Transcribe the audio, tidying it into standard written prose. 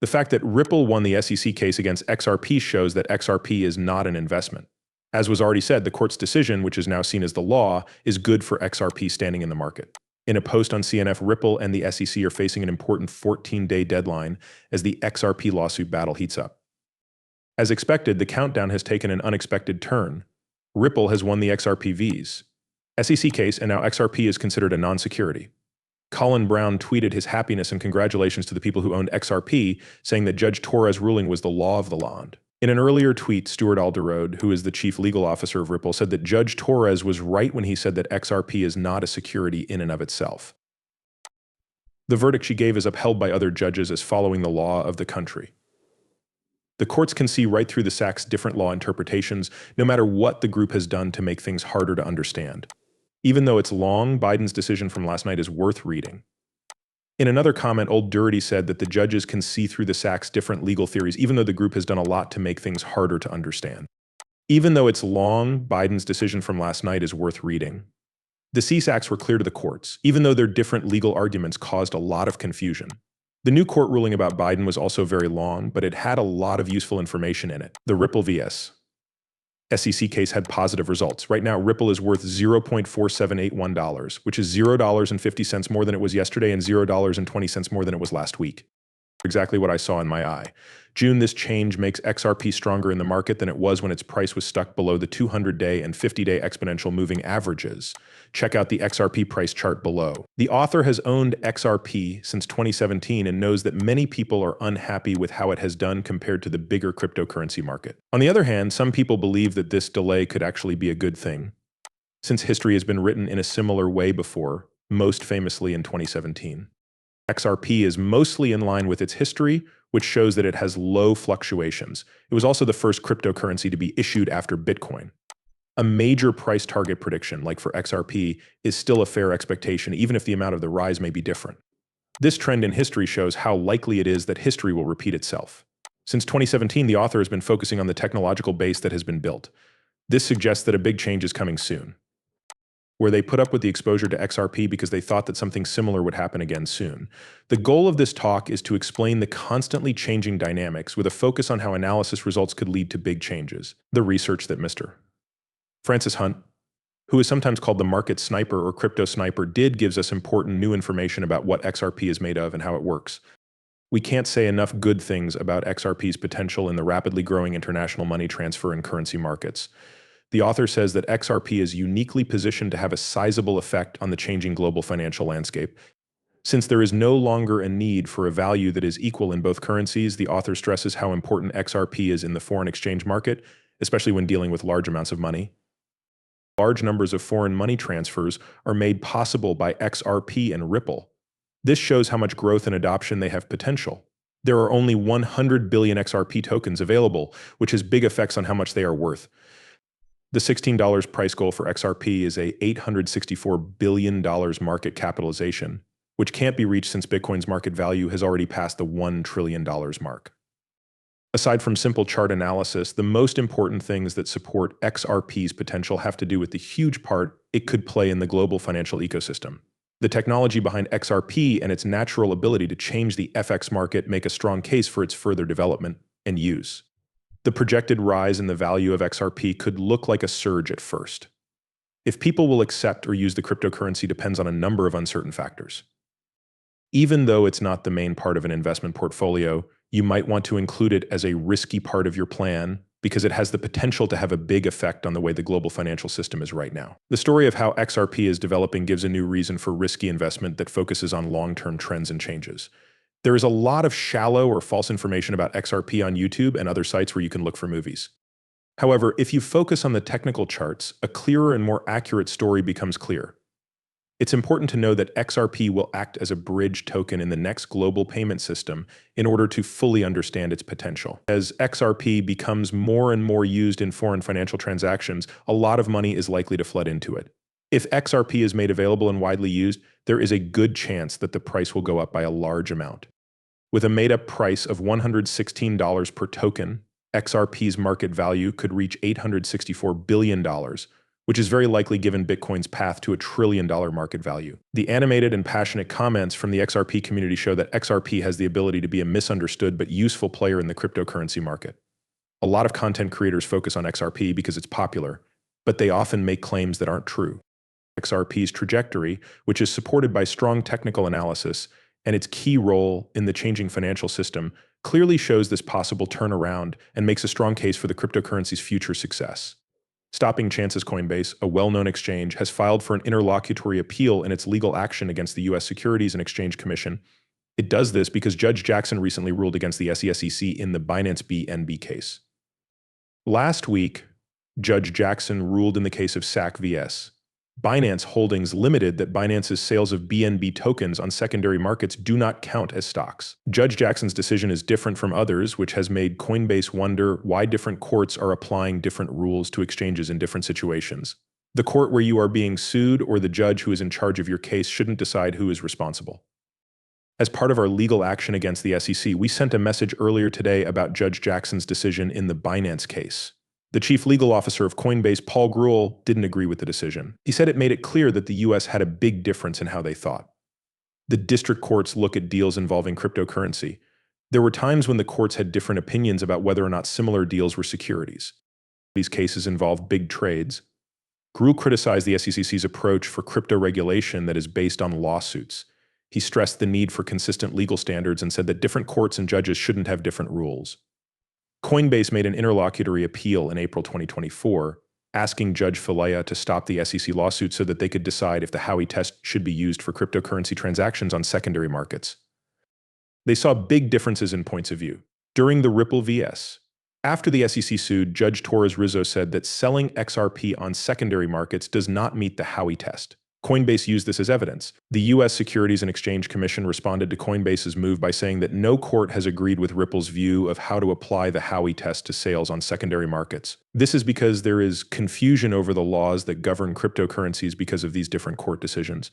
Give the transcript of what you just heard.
The fact that Ripple won the SEC case against XRP shows that XRP is not an investment. As was already said, the court's decision, which is now seen as the law, is good for XRP standing in the market. In a post on CNF, Ripple and the SEC are facing an important 14-day deadline as the XRP lawsuit battle heats up. As expected, the countdown has taken an unexpected turn. Ripple has won the XRP SEC case, and now XRP is considered a non-security. Colin Brown tweeted his happiness and congratulations to the people who owned XRP, saying that Judge Torres' ruling was the law of the land. In an earlier tweet, Stuart Alderode, who is the chief legal officer of Ripple, said that Judge Torres was right when he said that XRP is not a security in and of itself. The verdict she gave is upheld by other judges as following the law of the country. The courts can see right through the SAC's different law interpretations, no matter what the group has done to make things harder to understand. Even though it's long, Biden's decision from last night is worth reading. In another comment, Old Dirty said that the judges can see through the SAC's different legal theories, even though the group has done a lot to make things harder to understand. Even though it's long, Biden's decision from last night is worth reading. The CSACs were clear to the courts, even though their different legal arguments caused a lot of confusion. The new court ruling about Biden was also very long, but it had a lot of useful information in it. The Ripple vs. SEC case had positive results. Right now, Ripple is worth $0.4781, which is $0.50 more than it was yesterday and $0.20 more than it was last week. Exactly what I saw in my eye. June, this change makes XRP stronger in the market than it was when its price was stuck below the 200-day and 50-day exponential moving averages. Check out the XRP price chart below. The author has owned XRP since 2017 and knows that many people are unhappy with how it has done compared to the bigger cryptocurrency market. On the other hand, some people believe that this delay could actually be a good thing, since history has been written in a similar way before, most famously in 2017. XRP is mostly in line with its history, which shows that it has low fluctuations. It was also the first cryptocurrency to be issued after Bitcoin. A major price target prediction, like for XRP, is still a fair expectation, even if the amount of the rise may be different. This trend in history shows how likely it is that history will repeat itself. Since 2017, the author has been focusing on the technological base that has been built. This suggests that a big change is coming soon, where they put up with the exposure to XRP because they thought that something similar would happen again soon. The goal of this talk is to explain the constantly changing dynamics with a focus on how analysis results could lead to big changes. The research that Mr. Francis Hunt, who is sometimes called the market sniper or crypto sniper, did gives us important new information about what XRP is made of and how it works. We can't say enough good things about XRP's potential in the rapidly growing international money transfer and currency markets. The author says that XRP is uniquely positioned to have a sizable effect on the changing global financial landscape. Since there is no longer a need for a value that is equal in both currencies, the author stresses how important XRP is in the foreign exchange market, especially when dealing with large amounts of money. Large numbers of foreign money transfers are made possible by XRP and Ripple. This shows how much growth and adoption they have potential. There are only 100 billion XRP tokens available, which has big effects on how much they are worth. The $16 price goal for XRP is a $864 billion market capitalization, which can't be reached since Bitcoin's market value has already passed the $1 trillion mark. Aside from simple chart analysis, the most important things that support XRP's potential have to do with the huge part it could play in the global financial ecosystem. The technology behind XRP and its natural ability to change the FX market make a strong case for its further development and use. The projected rise in the value of XRP could look like a surge at first. If people will accept or use the cryptocurrency depends on a number of uncertain factors. Even though it's not the main part of an investment portfolio, you might want to include it as a risky part of your plan because it has the potential to have a big effect on the way the global financial system is right now. The story of how XRP is developing gives a new reason for risky investment that focuses on long-term trends and changes. There is a lot of shallow or false information about XRP on YouTube and other sites where you can look for movies. However, if you focus on the technical charts, a clearer and more accurate story becomes clear. It's important to know that XRP will act as a bridge token in the next global payment system in order to fully understand its potential. As XRP becomes more and more used in foreign financial transactions, a lot of money is likely to flood into it. If XRP is made available and widely used, there is a good chance that the price will go up by a large amount. With a made-up price of $116 per token, XRP's market value could reach $864 billion, which is very likely given Bitcoin's path to $1 trillion market value. The animated and passionate comments from the XRP community show that XRP has the ability to be a misunderstood but useful player in the cryptocurrency market. A lot of content creators focus on XRP because it's popular, but they often make claims that aren't true. XRP's trajectory, which is supported by strong technical analysis, and its key role in the changing financial system, clearly shows this possible turnaround and makes a strong case for the cryptocurrency's future success. Stopping Chance's Coinbase, a well-known exchange, has filed for an interlocutory appeal in its legal action against the U.S. Securities and Exchange Commission. It does this because Judge Jackson recently ruled against the SEC in the Binance BNB case. Last week, Judge Jackson ruled in the case of SAC vs. Binance Holdings Limited that Binance's sales of BNB tokens on secondary markets do not count as stocks. Judge Jackson's decision is different from others, which has made Coinbase wonder why different courts are applying different rules to exchanges in different situations. The court where you are being sued or the judge who is in charge of your case shouldn't decide who is responsible. As part of our legal action against the SEC, we sent a message earlier today about Judge Jackson's decision in the Binance case. The chief legal officer of Coinbase, Paul Grewal, didn't agree with the decision. He said it made it clear that the US had a big difference in how they thought. The district courts look at deals involving cryptocurrency. There were times when the courts had different opinions about whether or not similar deals were securities. These cases involved big trades. Grewal criticized the SEC's approach for crypto regulation that is based on lawsuits. He stressed the need for consistent legal standards and said that different courts and judges shouldn't have different rules. Coinbase made an interlocutory appeal in April 2024, asking Judge Filaya to stop the SEC lawsuit so that they could decide if the Howey test should be used for cryptocurrency transactions on secondary markets. They saw big differences in points of view. During the Ripple vs. After the SEC sued, Judge Torres Rizzo said that selling XRP on secondary markets does not meet the Howey test. Coinbase used this as evidence. The U.S. Securities and Exchange Commission responded to Coinbase's move by saying that no court has agreed with Ripple's view of how to apply the Howey test to sales on secondary markets. This is because there is confusion over the laws that govern cryptocurrencies because of these different court decisions.